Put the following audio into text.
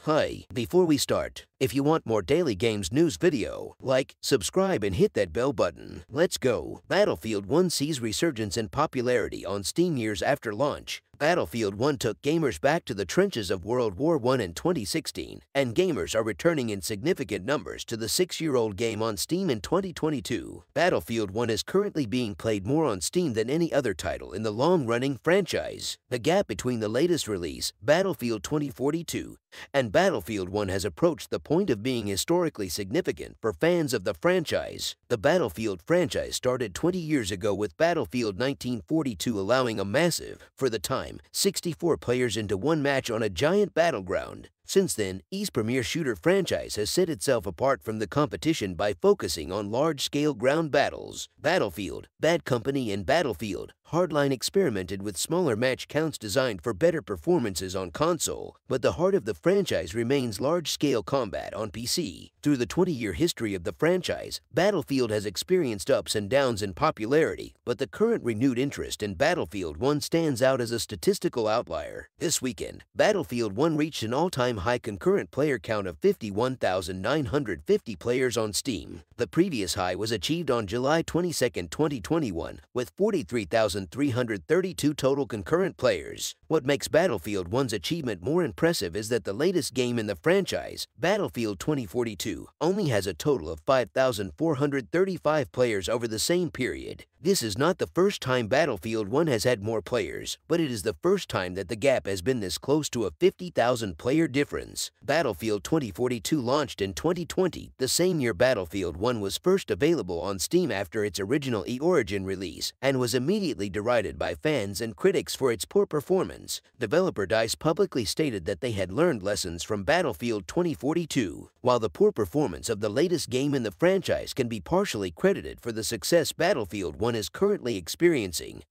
Hi, before we start, if you want more daily games news video, like, subscribe and hit that bell button. Let's go! Battlefield 1 sees resurgence in popularity on Steam years after launch. Battlefield 1 took gamers back to the trenches of World War I in 2016, and gamers are returning in significant numbers to the 6-year-old game on Steam in 2022. Battlefield 1 is currently being played more on Steam than any other title in the long-running franchise. The gap between the latest release, Battlefield 2042, and Battlefield 1 has approached the point of being historically significant for fans of the franchise. The Battlefield franchise started 20 years ago with Battlefield 1942 allowing a massive, for the time, 64 players into one match on a giant battleground. Since then, EA's premier shooter franchise has set itself apart from the competition by focusing on large-scale ground battles. Battlefield, Bad Company, and Battlefield Hardline experimented with smaller match counts designed for better performances on console, but the heart of the franchise remains large-scale combat on PC. Through the 20-year history of the franchise, Battlefield has experienced ups and downs in popularity, but the current renewed interest in Battlefield 1 stands out as a statistical outlier. This weekend, Battlefield 1 reached an all-time high concurrent player count of 51,950 players on Steam. The previous high was achieved on July 22, 2021, with 43,332 total concurrent players. What makes Battlefield 1's achievement more impressive is that the latest game in the franchise, Battlefield 2042, only has a total of 5,435 players over the same period. This is not the first time Battlefield 1 has had more players, but it is the first time that the gap has been this close to a 50,000 player difference. Battlefield 2042 launched in 2020, the same year Battlefield 1 was first available on Steam after its original Origin release, and was immediately derided by fans and critics for its poor performance. Developer DICE publicly stated that they had learned lessons from Battlefield 2042. While the poor performance of the latest game in the franchise can be partially credited for the success Battlefield 1 is currently experiencing,